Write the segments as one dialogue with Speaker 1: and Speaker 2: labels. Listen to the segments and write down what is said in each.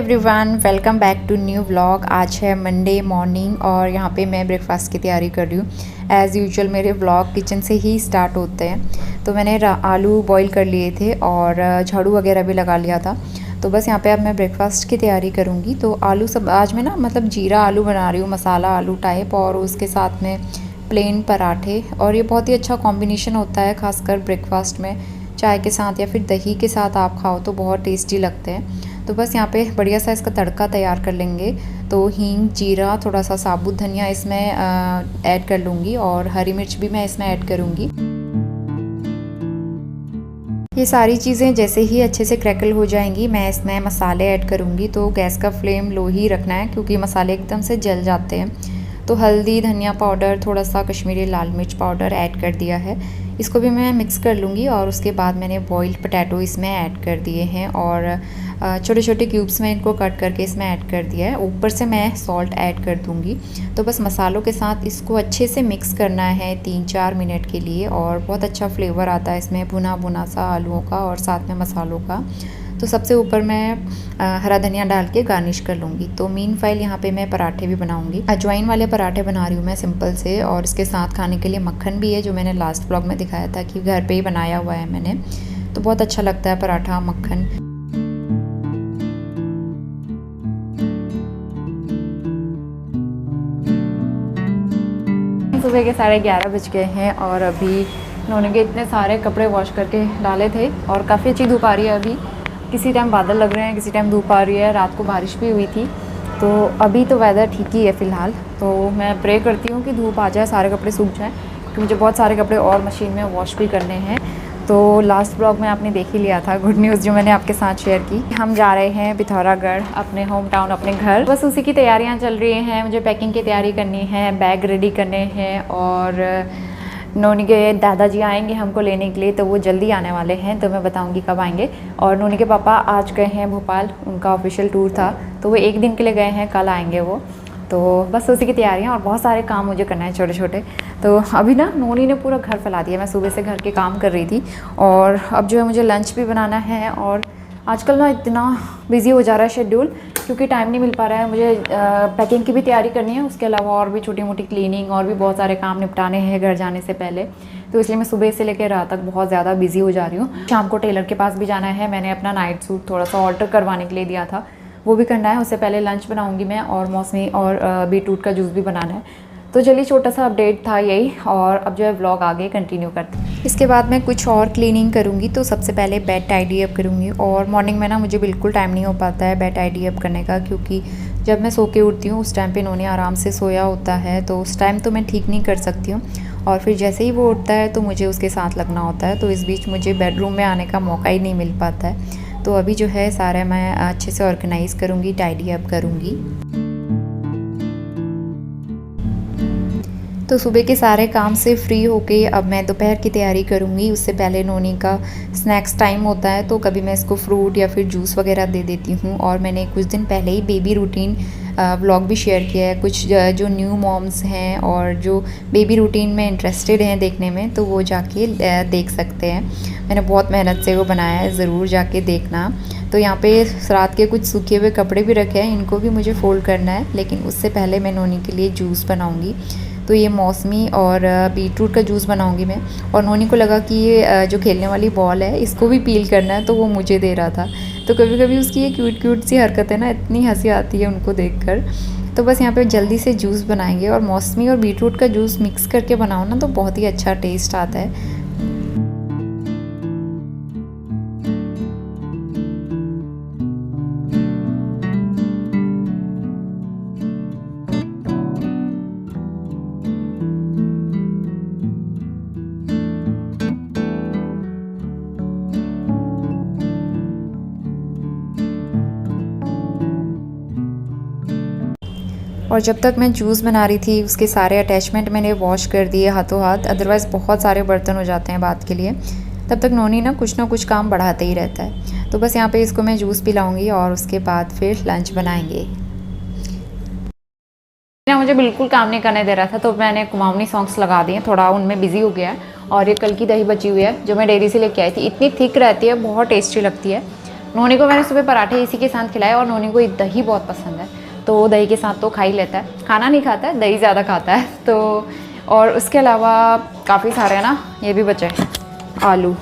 Speaker 1: Everyone, welcome back to new vlog. आज है Monday morning और यहाँ पे मैं ब्रेकफास्ट की तैयारी कर रही हूँ। एज़ यूजुअल मेरे व्लॉग किचन से ही स्टार्ट होते हैं। तो मैंने आलू बॉईल कर लिए थे और झाड़ू वगैरह भी लगा लिया था। तो बस यहाँ पे अब मैं ब्रेकफास्ट की तैयारी करूँगी। तो आलू सब आज मैं मतलब जीरा आलू बना रही हूँ, मसाला आलू टाइप, और उसके साथ में प्लेन पराठे। और ये बहुत ही अच्छा कॉम्बिनेशन होता है, खासकर ब्रेकफास्ट में चाय के साथ या फिर दही के साथ आप खाओ तो बहुत टेस्टी लगते हैं। तो बस यहाँ पे बढ़िया सा इसका तड़का तैयार कर लेंगे। तो हींग, जीरा, थोड़ा सा साबुत धनिया इसमें ऐड कर लूँगी और हरी मिर्च भी मैं इसमें ऐड करूँगी। ये सारी चीज़ें जैसे ही अच्छे से क्रैकल हो जाएंगी मैं इसमें मसाले ऐड करूँगी। तो गैस का फ्लेम लो ही रखना है क्योंकि मसाले एकदम से जल जाते हैं। तो हल्दी, धनिया पाउडर, थोड़ा सा कश्मीरी लाल मिर्च पाउडर ऐड कर दिया है। इसको भी मैं मिक्स कर लूँगी और उसके बाद मैंने बॉइल्ड पोटैटो इसमें ऐड कर दिए हैं और छोटे छोटे क्यूब्स में इनको कट करके इसमें ऐड कर दिया है। ऊपर से मैं सॉल्ट ऐड कर दूँगी। तो बस मसालों के साथ इसको अच्छे से मिक्स करना है 3-4 मिनट के लिए और बहुत अच्छा फ्लेवर आता है इसमें भुना भुना सा आलूओं का और साथ में मसालों का। तो सबसे ऊपर मैं हरा धनिया डाल के गार्निश कर लूँगी। तो मीनवाइल यहाँ पे मैं पराठे भी बनाऊँगी। अजवाइन वाले पराठे बना रही हूँ मैं सिंपल से, और इसके साथ खाने के लिए मक्खन भी है जो मैंने लास्ट व्लॉग में दिखाया था कि घर पे ही बनाया हुआ है मैंने। तो बहुत अच्छा लगता है पराठा मक्खन। सुबह के 11:30 बज गए हैं और अभी उन्होंने के इतने सारे कपड़े वॉश करके डाले थे और काफ़ी अच्छी धूप आ रही है अभी। किसी टाइम बादल लग रहे हैं, किसी टाइम धूप आ रही है। रात को बारिश भी हुई थी, तो अभी तो वेदर ठीक ही है फ़िलहाल। तो मैं प्रे करती हूँ कि धूप आ जाए, सारे कपड़े सूख जाएँ क्योंकि मुझे बहुत सारे कपड़े और मशीन में वॉश भी करने हैं। तो लास्ट ब्लॉग में आपने देख ही लिया था गुड न्यूज़ जो मैंने आपके साथ शेयर की। हम जा रहे हैं पिथौरागढ़, अपने होम टाउन, अपने घर। बस उसी की तैयारियाँ चल रही हैं। मुझे पैकिंग की तैयारी करनी है, बैग रेडी करने हैं और नोनी के दादाजी आएंगे हमको लेने के लिए, तो वो जल्दी आने वाले हैं। तो मैं बताऊंगी कब आएंगे। और नोनी के पापा आज गए हैं भोपाल, उनका ऑफिशियल टूर था, तो वो 1 दिन के लिए गए हैं, कल आएंगे वो। तो बस उसी की तैयारियां और बहुत सारे काम मुझे करना है छोटे छोटे। तो अभी ना नोनी ने पूरा घर फैला दिया। मैं सुबह से घर के काम कर रही थी और अब जो है मुझे लंच भी बनाना है। और आजकल ना इतना बिज़ी हो जा रहा है शेड्यूल क्योंकि टाइम नहीं मिल पा रहा है। मुझे पैकिंग की भी तैयारी करनी है, उसके अलावा और भी छोटी मोटी क्लीनिंग और भी बहुत सारे काम निपटाने हैं घर जाने से पहले। तो इसलिए मैं सुबह से लेकर रात तक बहुत ज़्यादा बिजी हो जा रही हूँ। शाम को टेलर के पास भी जाना है। मैंने अपना नाइट सूट थोड़ा सा ऑल्टर करवाने के लिए दिया था, वो भी करना है। उससे पहले लंच बनाऊँगी मैं और मौसमी और बीटरूट का जूस भी बनाना है। तो चलिए, छोटा सा अपडेट था यही, और अब जो है व्लॉग आगे कंटिन्यू करते हैं। इसके बाद मैं कुछ और क्लीनिंग करूँगी। तो सबसे पहले बेड टाइडी अप करूँगी। और मॉर्निंग में ना मुझे बिल्कुल टाइम नहीं हो पाता है बेड टाइडी अप करने का, क्योंकि जब मैं सो के उठती हूँ उस टाइम पे इन्होंने आराम से सोया होता है, तो उस टाइम तो मैं ठीक नहीं कर सकती हूँ। और फिर जैसे ही वो उठता है तो मुझे उसके साथ लगना होता है, तो इस बीच मुझे बेडरूम में आने का मौका ही नहीं मिल पाता है। तो अभी जो है सारा मैं अच्छे से ऑर्गेनाइज़ करूँगी, टाइडी अप करूँगी। तो सुबह के सारे काम से फ्री होके अब मैं दोपहर की तैयारी करूँगी। उससे पहले नोनी का स्नैक्स टाइम होता है, तो कभी मैं इसको फ्रूट या फिर जूस वगैरह दे देती हूँ। और मैंने कुछ दिन पहले ही बेबी रूटीन व्लॉग भी शेयर किया है। कुछ जो न्यू मॉम्स हैं और जो बेबी रूटीन में इंटरेस्टेड हैं देखने में, तो वो जाके देख सकते हैं। मैंने बहुत मेहनत से वो बनाया है, ज़रूर जाके देखना। तो यहाँ पे रात के कुछ सूखे हुए कपड़े भी रखे हैं, इनको भी मुझे फ़ोल्ड करना है, लेकिन उससे पहले मैं नोनी के लिए जूस बनाऊँगी। तो ये मौसमी और बीटरूट का जूस बनाऊंगी मैं। और नोनी को लगा कि ये जो खेलने वाली बॉल है इसको भी पील करना है, तो वो मुझे दे रहा था। तो कभी कभी उसकी ये क्यूट क्यूट सी हरकत है ना, इतनी हंसी आती है उनको देखकर। तो बस यहाँ पे जल्दी से जूस बनाएंगे। और मौसमी और बीटरूट का जूस मिक्स करके बनाओ ना तो बहुत ही अच्छा टेस्ट आता है। और जब तक मैं जूस बना रही थी उसके सारे अटैचमेंट मैंने वॉश कर दिए हाथों हाथ, अदरवाइज़ बहुत सारे बर्तन हो जाते हैं बात के लिए। तब तक नोनी ना कुछ काम बढ़ाते ही रहता है। तो बस यहाँ पे इसको मैं जूस पिलाऊंगी और उसके बाद फिर लंच बनाएंगे। मुझे बिल्कुल काम नहीं करने दे रहा था, तो मैंने कुमाऊनी सॉन्ग्स लगा दिए, थोड़ा उनमें बिजी हो गया। और ये कल की दही बची हुई है जो मैं डेयरी से लेके आई थी, इतनी थिक रहती है, बहुत टेस्टी लगती है। नोनी को मैंने सुबह पराठे इसी के साथ खिलाए और नोनी को दही बहुत पसंद है, तो दही के साथ तो खा ही लेता है, खाना नहीं खाता है, दही ज़्यादा खाता है। तो और उसके अलावा काफ़ी सारे है ना, ये भी बचे हैं आलू,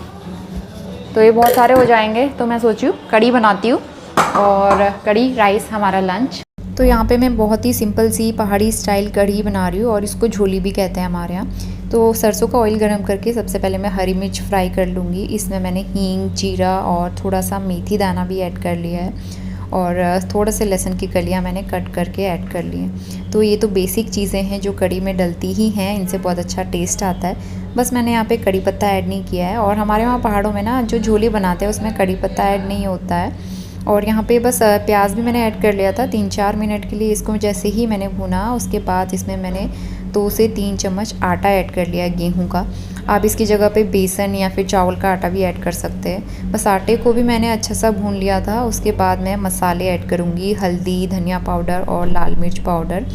Speaker 1: तो ये बहुत सारे हो जाएंगे। तो मैं सोची हूँ कड़ी बनाती हूँ और कड़ी राइस हमारा लंच। तो यहाँ पे मैं बहुत ही सिंपल सी पहाड़ी स्टाइल कढ़ी बना रही हूँ और इसको झोली भी कहते हैं हमारे यहाँ। तो सरसों का ऑयल गरम करके सबसे पहले मैं हरी मिर्च फ्राई कर लूँगी। इसमें मैंने हींग, जीरा और थोड़ा सा मेथी दाना भी ऐड कर लिया है और थोड़ा से लहसुन की कलियाँ मैंने कट करके ऐड कर ली हैं। तो ये तो बेसिक चीज़ें हैं जो कड़ी में डलती ही हैं, इनसे बहुत अच्छा टेस्ट आता है। बस मैंने यहाँ पे कड़ी पत्ता ऐड नहीं किया है और हमारे वहाँ पहाड़ों में ना जो झोली बनाते हैं उसमें कड़ी पत्ता ऐड नहीं होता है। और यहाँ पे बस प्याज भी मैंने ऐड कर लिया था 3-4 मिनट के लिए। इसको जैसे ही मैंने भुना उसके बाद इसमें मैंने 2 से 3 चम्मच आटा ऐड कर लिया गेहूं का। आप इसकी जगह पे बेसन या फिर चावल का आटा भी ऐड कर सकते हैं। बस आटे को भी मैंने अच्छा सा भून लिया था। उसके बाद मैं मसाले ऐड करूँगी, हल्दी, धनिया पाउडर और लाल मिर्च पाउडर,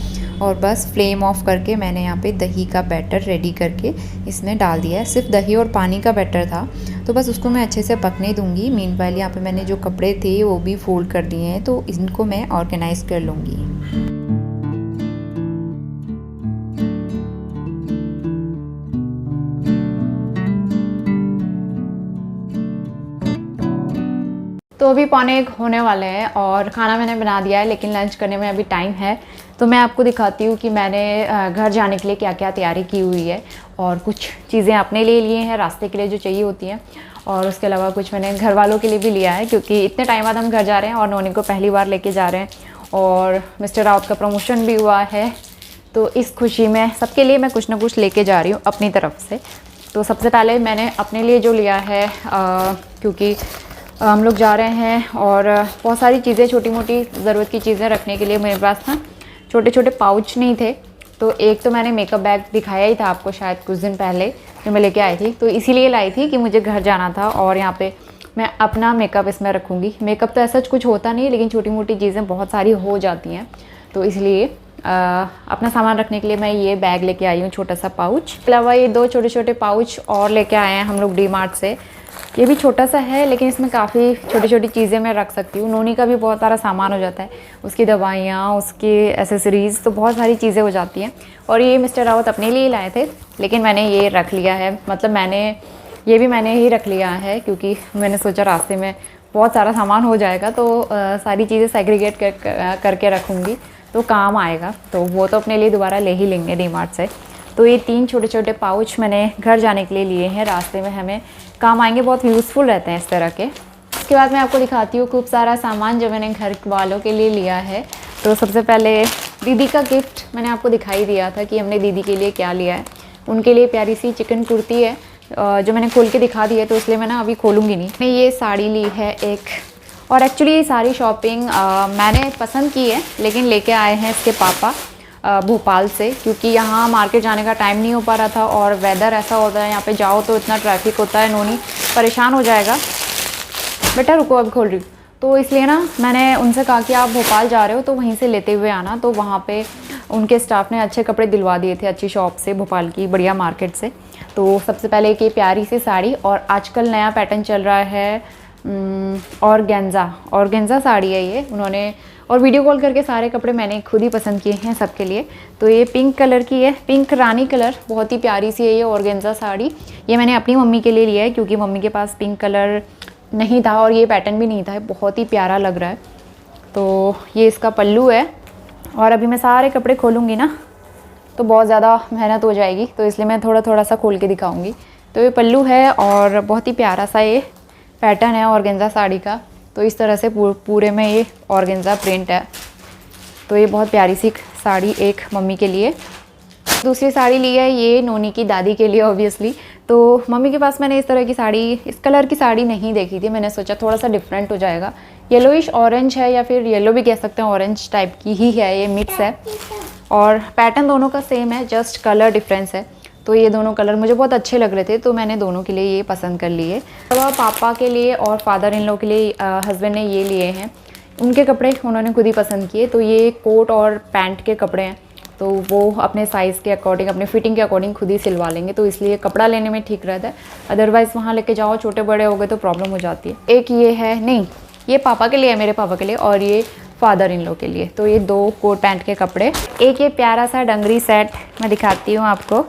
Speaker 1: और बस फ्लेम ऑफ करके मैंने यहाँ पे दही का बैटर रेडी करके इसमें डाल दिया है। सिर्फ दही और पानी का बैटर था, तो बस उसको मैं अच्छे से पकने दूँगी। मीनवाइल यहाँ पे मैंने जो कपड़े थे वो भी फोल्ड कर दिए हैं, तो इनको मैं ऑर्गेनाइज़ कर लूँगी। तो अभी 12:45 होने वाले हैं और खाना मैंने बना दिया है, लेकिन लंच करने में अभी टाइम है। तो मैं आपको दिखाती हूँ कि मैंने घर जाने के लिए क्या क्या तैयारी की हुई है और कुछ चीज़ें अपने लिए लिए हैं रास्ते के लिए जो चाहिए होती हैं, और उसके अलावा कुछ मैंने घर वालों के लिए भी लिया है, क्योंकि इतने टाइम बाद हम घर जा रहे हैं और नोनी को पहली बार लेके जा रहे हैं और मिस्टर राउत का प्रमोशन भी हुआ है। तो इस खुशी में सबके लिए मैं कुछ ना कुछ लेके जा रही हूँ अपनी तरफ से। तो सबसे पहले मैंने अपने लिए जो लिया है, क्योंकि हम लोग जा रहे हैं और बहुत सारी चीज़ें, छोटी मोटी ज़रूरत की चीज़ें रखने के लिए मेरे पास ना छोटे छोटे पाउच नहीं थे। तो एक तो मैंने मेकअप बैग दिखाया ही था आपको शायद कुछ दिन पहले, जो मैं लेके आई थी, तो इसीलिए लाई थी कि मुझे घर जाना था और यहाँ पे मैं अपना मेकअप इसमें रखूँगी। मेकअप तो ऐसा कुछ होता नहीं, लेकिन छोटी मोटी चीज़ें बहुत सारी हो जाती हैं, तो इसलिए अपना सामान रखने के लिए मैं ये बैग लेके आई हूँ, छोटा सा पाउच। अलावा ये 2 छोटे छोटे पाउच और लेके आए हैं हम लोग डी मार्ट से। ये भी छोटा सा है, लेकिन इसमें काफ़ी छोटी छोटी चीज़ें मैं रख सकती हूँ। नोनी का भी बहुत सारा सामान हो जाता है, उसकी दवाइयाँ, उसकी एसेसरीज़, तो बहुत सारी चीज़ें हो जाती हैं। और ये मिस्टर रावत अपने लिए लाए थे, लेकिन मैंने ये रख लिया है, मतलब ये भी मैंने ही रख लिया है, क्योंकि मैंने सोचा रास्ते में बहुत सारा सामान हो जाएगा तो सारी चीज़ें सेग्रीगेट करके रखूँगी तो काम आएगा। तो वो तो अपने लिए दोबारा ले ही लेंगे डी मार्ट से। तो ये 3 छोटे छोटे पाउच मैंने घर जाने के लिए लिए हैं, रास्ते में हमें काम आएंगे, बहुत यूज़फुल रहते हैं इस तरह के। उसके बाद मैं आपको दिखाती हूँ खूब सारा सामान जो मैंने घर वालों के लिए लिया है। तो सबसे पहले दीदी का गिफ्ट मैंने आपको दिखाई दिया था कि हमने दीदी के लिए क्या लिया है। उनके लिए प्यारी सी चिकन कुर्ती है जो मैंने खोल के दिखा दी है, तो इसलिए मैं ना अभी खोलूँगी नहीं। मैं ये साड़ी ली है एक, और एक्चुअली ये सारी शॉपिंग मैंने पसंद की है, लेकिन लेके आए हैं इसके पापा भोपाल से, क्योंकि यहाँ मार्केट जाने का टाइम नहीं हो पा रहा था और वेदर ऐसा होता है यहाँ पे जाओ तो इतना ट्रैफिक होता है, नोनी परेशान हो जाएगा। बेटा रुको, अब खोल रही हूँ। तो इसलिए ना मैंने उनसे कहा कि आप भोपाल जा रहे हो तो वहीं से लेते हुए आना। तो वहाँ पे उनके स्टाफ ने अच्छे कपड़े दिलवा दिए थे अच्छी शॉप से, भोपाल की बढ़िया मार्केट से। तो सबसे पहले एक ये प्यारी सी साड़ी, और आजकल नया पैटर्न चल रहा है ऑर्गेन्जा साड़ी है ये उन्होंने, और वीडियो कॉल करके सारे कपड़े मैंने खुद ही पसंद किए हैं सबके लिए। तो ये पिंक कलर की है, पिंक रानी कलर, बहुत ही प्यारी सी है ये ऑर्गेन्जा साड़ी। ये मैंने अपनी मम्मी के लिए लिया है, क्योंकि मम्मी के पास पिंक कलर नहीं था और ये पैटर्न भी नहीं था, बहुत ही प्यारा लग रहा है। तो ये इसका पल्लू है, और अभी मैं सारे कपड़े खोलूँगी ना तो बहुत ज़्यादा मेहनत हो जाएगी, तो इसलिए मैं थोड़ा थोड़ा सा खोल के दिखाऊँगी। तो ये पल्लू है और बहुत ही प्यारा सा ये पैटर्न है ऑर्गेन्जा साड़ी का। तो इस तरह से पूरे में ये ऑर्गेन्जा प्रिंट है। तो ये बहुत प्यारी सी साड़ी एक मम्मी के लिए। दूसरी साड़ी ली है ये नोनी की दादी के लिए ऑब्वियसली। तो मम्मी के पास मैंने इस तरह की साड़ी, इस कलर की साड़ी नहीं देखी थी, मैंने सोचा थोड़ा सा डिफरेंट हो जाएगा। येलोइश ऑरेंज है, या फिर येलो भी कह सकते हैं, ऑरेंज टाइप की ही है, ये मिक्स है और पैटर्न दोनों का सेम है, जस्ट कलर डिफरेंस है। तो ये दोनों कलर मुझे बहुत अच्छे लग रहे थे, तो मैंने दोनों के लिए ये पसंद कर लिए। अब पापा के लिए और फादर इन लॉ के लिए हस्बैंड ने ये लिए हैं, उनके कपड़े उन्होंने खुद ही पसंद किए। तो ये कोट और पैंट के कपड़े हैं, तो वो अपने साइज़ के अकॉर्डिंग, अपने फिटिंग के अकॉर्डिंग खुद ही सिलवा लेंगे, तो इसलिए कपड़ा लेने में ठीक रहता है। अदरवाइज़ वहाँ लेके जाओ छोटे बड़े हो गए तो प्रॉब्लम हो जाती है। एक ये है, नहीं ये पापा के लिए है, मेरे पापा के लिए, और ये फादर इन लॉ के लिए। तो ये 2 कोट पैंट के कपड़े। एक ये प्यारा सा डंगरी सेट मैं दिखाती हूँ आपको।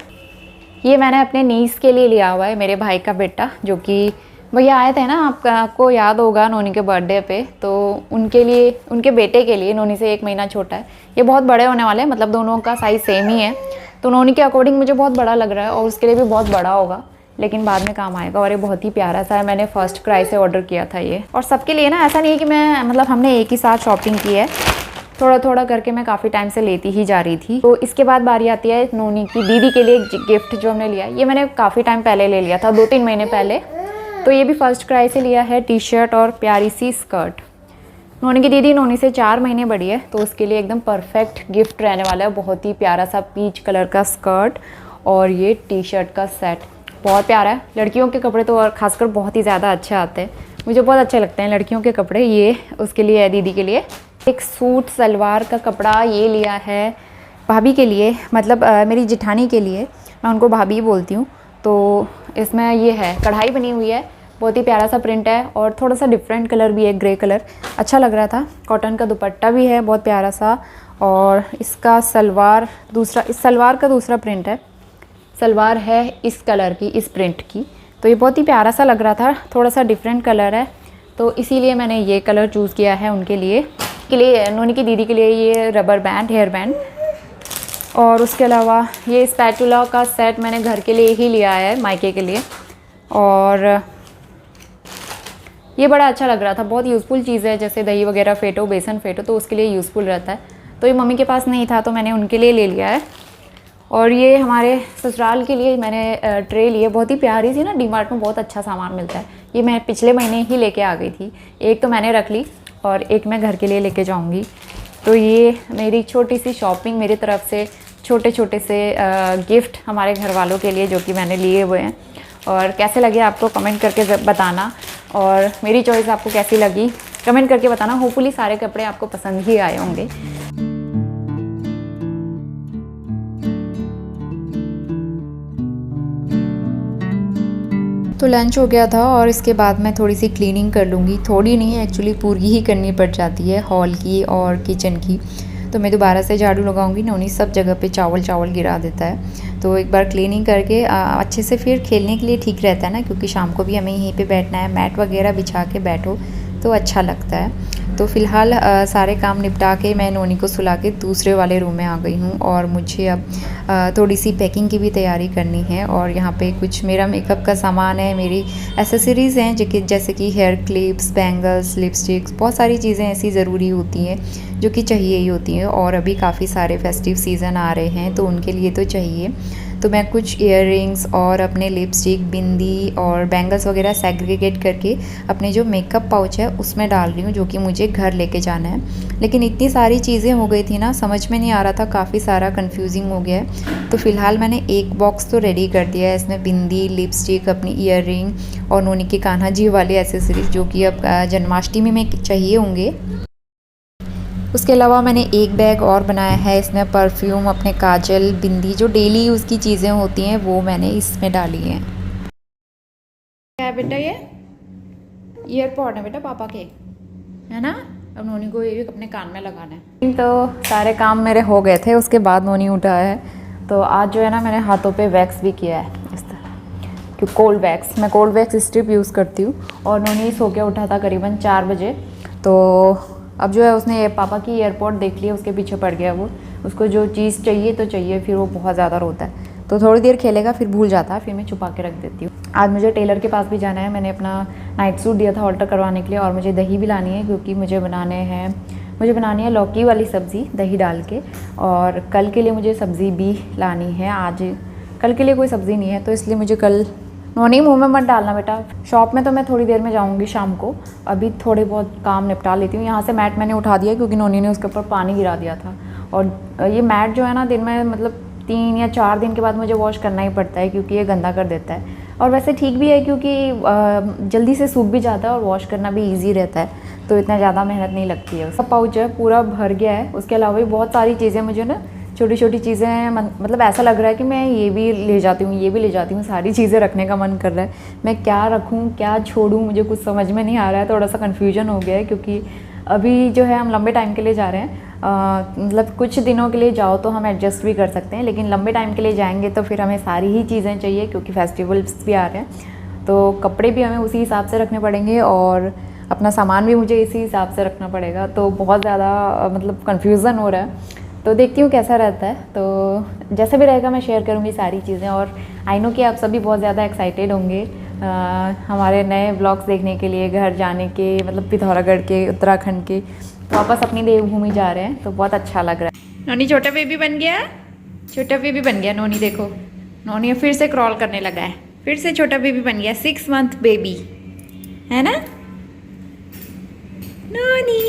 Speaker 1: ये मैंने अपने नीस के लिए लिया हुआ है, मेरे भाई का बेटा, जो कि भैया आए थे ना, आपको याद होगा नोनी के बर्थडे पे, तो उनके लिए, उनके बेटे के लिए, नोनी से 1 महीना छोटा है। ये बहुत बड़े होने वाले हैं, मतलब दोनों का साइज़ सेम ही है। तो नोनी के अकॉर्डिंग मुझे बहुत बड़ा लग रहा है और उसके लिए भी बहुत बड़ा होगा, लेकिन बाद में काम आएगा। और ये बहुत ही प्यारा सा है, मैंने फर्स्ट क्राई से ऑर्डर किया था ये। और सबके लिए ना, ऐसा नहीं है कि मैं, मतलब हमने एक ही साथ शॉपिंग की है, थोड़ा थोड़ा करके मैं काफ़ी टाइम से लेती ही जा रही थी। तो इसके बाद बारी आती है नोनी की दीदी के लिए गिफ्ट जो हमने लिया। ये मैंने काफ़ी टाइम पहले ले लिया था, 2-3 महीने पहले। तो ये भी फर्स्ट क्राई से लिया है, टी शर्ट और प्यारी सी स्कर्ट। नोनी की दीदी नोनी से 4 महीने बड़ी है, तो उसके लिए एकदम परफेक्ट गिफ्ट रहने वाला है। बहुत ही प्यारा सा पीच कलर का स्कर्ट और ये टी शर्ट का सेट, बहुत प्यारा है। लड़कियों के कपड़े तो और ख़ासकर बहुत ही ज़्यादा अच्छे आते हैं, मुझे बहुत अच्छे लगते हैं लड़कियों के कपड़े। ये उसके लिए है, दीदी के लिए। एक सूट सलवार का कपड़ा ये लिया है भाभी के लिए, मतलब मेरी जिठानी के लिए, मैं उनको भाभी बोलती हूँ। तो इसमें ये है, कढ़ाई बनी हुई है, बहुत ही प्यारा सा प्रिंट है और थोड़ा सा डिफरेंट कलर भी है, ग्रे कलर, अच्छा लग रहा था। कॉटन का दुपट्टा भी है बहुत प्यारा सा, और इसका सलवार दूसरा, इस सलवार का दूसरा प्रिंट है। सलवार है इस कलर की, इस प्रिंट की। तो ये बहुत ही प्यारा सा लग रहा था, थोड़ा सा डिफरेंट कलर है, तो इसीलिए मैंने ये कलर चूज़ किया है उनके लिए। नोनी की दीदी के लिए ये रबर बैंड, हेयर बैंड। और उसके अलावा ये स्पैटुला का सेट मैंने घर के लिए ही लिया है, मायके के लिए। और ये बड़ा अच्छा लग रहा था, बहुत यूज़फुल चीज़ है, जैसे दही वगैरह फेंटो, बेसन फेंटो, तो उसके लिए यूज़फुल रहता है। तो ये मम्मी के पास नहीं था, तो मैंने उनके लिए ले लिया है। और ये हमारे ससुराल के लिए मैंने ट्रे लिए, बहुत ही प्यारी सी ना, डीमार्ट में बहुत अच्छा सामान मिलता है। ये मैं पिछले महीने ही लेके आ गई थी, एक तो मैंने रख ली और एक मैं घर के लिए लेके जाऊंगी। तो ये मेरी छोटी सी शॉपिंग, मेरी तरफ से छोटे छोटे से गिफ्ट हमारे घर वालों के लिए, जो कि मैंने लिए हुए हैं। और कैसे लगे आपको कमेंट करके बताना, और मेरी चॉइस आपको कैसी लगी कमेंट करके बताना। होपफुली सारे कपड़े आपको पसंद ही आए होंगे। तो लंच हो गया था और इसके बाद मैं थोड़ी सी क्लीनिंग कर लूँगी, थोड़ी नहीं एक्चुअली पूरी ही करनी पड़ जाती है, हॉल की और किचन की। तो मैं दोबारा से झाड़ू लगाऊंगी, नोनी सब जगह पे चावल गिरा देता है। तो एक बार क्लीनिंग करके अच्छे से फिर खेलने के लिए ठीक रहता है ना, क्योंकि शाम को भी हमें यहीं पे बैठना है, मैट वगैरह बिछा के बैठो तो अच्छा लगता है। तो फ़िलहाल सारे काम निपटा के मैं नोनी को सुला के दूसरे वाले रूम में आ गई हूँ, और मुझे अब थोड़ी सी पैकिंग की भी तैयारी करनी है। और यहाँ पे कुछ मेरा मेकअप का सामान है, मेरी एसेसरीज़ हैं, जैसे कि हेयर क्लिप्स, बैंगल्स, लिपस्टिक्स, बहुत सारी चीज़ें ऐसी ज़रूरी होती हैं जो कि चाहिए ही होती हैं। और अभी काफ़ी सारे फेस्टिव सीज़न आ रहे हैं, तो उनके लिए तो चाहिए। तो मैं कुछ इयररिंग्स और अपने लिपस्टिक, बिंदी और बैंगल्स वगैरह सेग्रीगेट करके अपने जो मेकअप पाउच है उसमें डाल रही हूँ, जो कि मुझे घर लेके जाना है। लेकिन इतनी सारी चीज़ें हो गई थी ना, समझ में नहीं आ रहा था, काफ़ी सारा कंफ्यूजिंग हो गया है। तो फ़िलहाल मैंने एक बॉक्स तो रेडी कर दिया है, इसमें बिंदी, लिपस्टिक, अपनी इयररिंग और नोनी के कान्हा जी वाले एसेसरीज, जो कि अब जन्माष्टमी में चाहिए होंगे। उसके अलावा मैंने एक बैग और बनाया है, इसमें परफ्यूम, अपने काजल, बिंदी, जो डेली यूज़ की चीज़ें होती हैं वो मैंने इसमें डाली हैं। क्या है बेटा, ये ईयरपॉड है बेटा पापा के, है ना। अब नोनी को ये भी अपने कान में लगाना है। तो सारे काम मेरे हो गए थे, उसके बाद नोनी उठा है। तो आज जो है ना, मैंने हाथों पे वैक्स भी किया है इस तरह, क्योंकि कोल्ड वैक्स, मैं कोल्ड वैक्स स्ट्रिप यूज़ करती हूँ। और नोनी सो के उठा था करीबन 4 बजे। तो अब जो है उसने ये पापा की एयरपोर्ट देख लिया, उसके पीछे पड़ गया वो, उसको जो चीज़ चाहिए तो चाहिए, फिर वो बहुत ज़्यादा रोता है। तो थोड़ी देर खेलेगा फिर भूल जाता है, फिर मैं छुपा के रख देती हूँ। आज मुझे टेलर के पास भी जाना है, मैंने अपना नाइट सूट दिया था ऑल्टर करवाने के लिए, और मुझे दही भी लानी है, क्योंकि मुझे बनानी है लौकी वाली सब्ज़ी दही डाल के। और कल के लिए मुझे सब्ज़ी भी लानी है, आज कल के लिए कोई सब्ज़ी नहीं है, तो इसलिए मुझे कल। नोनी मुँह में मत डालना बेटा। शॉप में तो मैं थोड़ी देर में जाऊंगी शाम को, अभी थोड़े बहुत काम निपटा लेती हूँ। यहाँ से मैट मैंने उठा दिया, क्योंकि नोनी ने उसके ऊपर पानी गिरा दिया था। और ये मैट जो है ना, दिन में मतलब 3 या 4 दिन के बाद मुझे वॉश करना ही पड़ता है, क्योंकि ये गंदा कर देता है। और वैसे ठीक भी है, क्योंकि जल्दी से सूख भी जाता है और वॉश करना भी ईजी रहता है, तो इतना ज़्यादा मेहनत नहीं लगती है। उसका पाउच है पूरा भर गया है, उसके अलावा भी बहुत सारी चीज़ें मुझे ना छोटी छोटी चीज़ें मतलब ऐसा लग रहा है कि मैं ये भी ले जाती हूँ, ये भी ले जाती हूँ, सारी चीज़ें रखने का मन कर रहा है। मैं क्या रखूँ क्या छोड़ूँ, मुझे कुछ समझ में नहीं आ रहा है, थोड़ा सा कन्फ्यूजन हो गया है। क्योंकि अभी जो है हम लंबे टाइम के लिए जा रहे हैं, मतलब कुछ दिनों के लिए जाओ तो हम एडजस्ट भी कर सकते हैं, लेकिन लंबे टाइम के लिए जाएंगे तो फिर हमें सारी ही चीज़ें चाहिए, क्योंकि फेस्टिवल्स भी आ रहे हैं। तो कपड़े भी हमें उसी हिसाब से रखने पड़ेंगे और अपना सामान भी मुझे इसी हिसाब से रखना पड़ेगा। तो बहुत ज़्यादा मतलब कन्फ्यूज़न हो रहा है। तो देखती हूँ कैसा रहता है। तो जैसा भी रहेगा मैं शेयर करूँगी सारी चीज़ें। और आई नो कि आप सभी बहुत ज़्यादा एक्साइटेड होंगे हमारे नए ब्लॉग्स देखने के लिए, घर जाने के, मतलब पिथौरागढ़ के, उत्तराखंड के, वापस अपनी देवभूमि जा रहे हैं। तो बहुत अच्छा लग रहा है। नोनी छोटा बेबी बन गया, छोटा बेबी बन गया नोनी। देखो नोनी फिर से क्रॉल करने लगा है, फिर से छोटा बेबी बन गया, 6 मंथ बेबी है ना नोनी।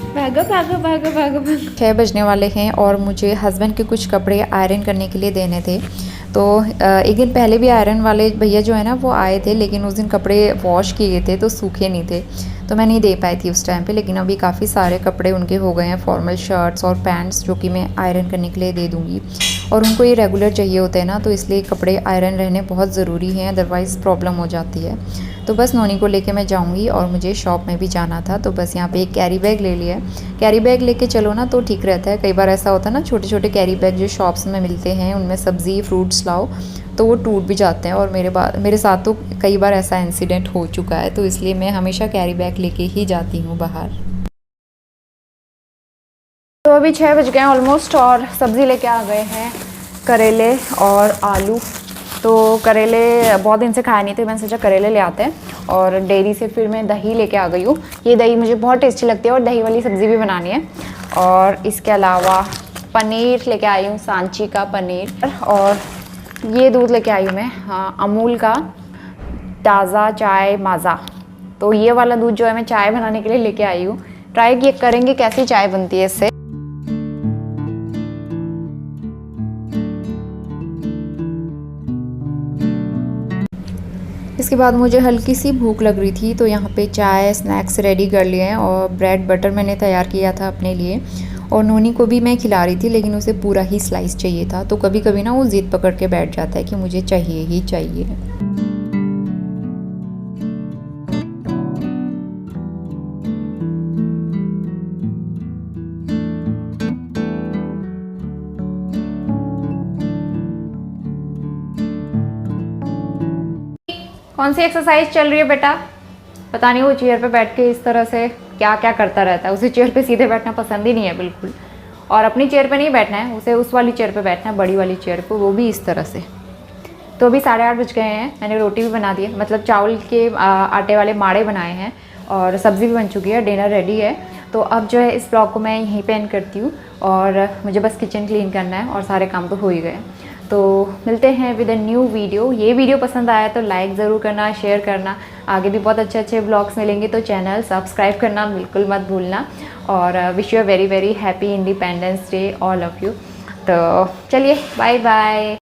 Speaker 1: भागो भागो भागो भागो भागो। 6 बजने वाले हैं और मुझे हस्बैंड के कुछ कपड़े आयरन करने के लिए देने थे। तो एक दिन पहले भी आयरन वाले भैया जो है ना वो आए थे, लेकिन उस दिन कपड़े वॉश किए थे तो सूखे नहीं थे, तो मैं नहीं दे पाई थी उस टाइम पे। लेकिन अभी काफ़ी सारे कपड़े उनके हो गए हैं, फॉर्मल शर्ट्स और पैंट्स, जो कि मैं आयरन करने के लिए दे दूँगी। और उनको ये रेगुलर चाहिए होते हैं ना, तो इसलिए कपड़े आयरन रहने बहुत ज़रूरी हैं, अदरवाइज़ प्रॉब्लम हो जाती है। तो बस नोनी को लेके मैं जाऊंगी और मुझे शॉप में भी जाना था, तो बस यहाँ पे एक कैरी बैग ले लिया है। कैरी बैग लेके चलो ना तो ठीक रहता है। कई बार ऐसा होता है ना, छोटे छोटे कैरी बैग जो शॉप्स में मिलते हैं उनमें सब्ज़ी फ्रूट्स लाओ तो वो टूट भी जाते हैं। और मेरे साथ तो कई बार ऐसा इंसिडेंट हो चुका है, तो इसलिए मैं हमेशा कैरी बैग लेके ही जाती हूँ बाहर। तो अभी 6 बज गए हैं ऑलमोस्ट और सब्ज़ी लेके आ गए हैं, करेले और आलू। तो करेले बहुत दिन से खाए नहीं थे, मैंने सोचा करेले ले आते हैं। और डेयरी से फिर मैं दही लेके आ गई हूँ। ये दही मुझे बहुत टेस्टी लगती है और दही वाली सब्ज़ी भी बनानी है। और इसके अलावा पनीर लेके आई हूँ, सांची का पनीर। और ये दूध लेके आई हूँ मैं, हाँ, अमूल का ताज़ा चाय माज़ा। तो ये वाला दूध जो है मैं चाय बनाने के लिए लेके आई हूँ। ट्राई करेंगे कैसी चाय बनती है इससे। इसके बाद मुझे हल्की सी भूख लग रही थी, तो यहाँ पे चाय स्नैक्स रेडी कर लिए हैं और ब्रेड बटर मैंने तैयार किया था अपने लिए। और नोनी को भी मैं खिला रही थी, लेकिन उसे पूरा ही स्लाइस चाहिए था। तो कभी कभी ना वो ज़िद पकड़ के बैठ जाता है कि मुझे चाहिए ही चाहिए। कौन सी एक्सरसाइज चल रही है बेटा? पता नहीं, वो चेयर पे बैठ के इस तरह से क्या क्या करता रहता है। उसे चेयर पे सीधे बैठना पसंद ही नहीं है बिल्कुल। और अपनी चेयर पे नहीं बैठना है, उसे उस वाली चेयर पे बैठना है, बड़ी वाली चेयर पे, वो भी इस तरह से। तो अभी 8:30 बज गए हैं। मैंने रोटी भी बना दी है, मतलब चावल के आटे वाले माड़े बनाए हैं और सब्ज़ी भी बन चुकी है, डिनर रेडी है। तो अब जो है इस ब्लॉग को मैं यहीं पे एंड करती हूँ और मुझे बस किचन क्लीन करना है और सारे काम तो हो ही गए। तो मिलते हैं विद अ न्यू वीडियो। ये वीडियो पसंद आया तो लाइक ज़रूर करना, शेयर करना। आगे भी बहुत अच्छे अच्छे ब्लॉग्स मिलेंगे, तो चैनल सब्सक्राइब करना बिल्कुल मत भूलना। और wish you a very very happy independence day all of you. तो चलिए बाय बाय।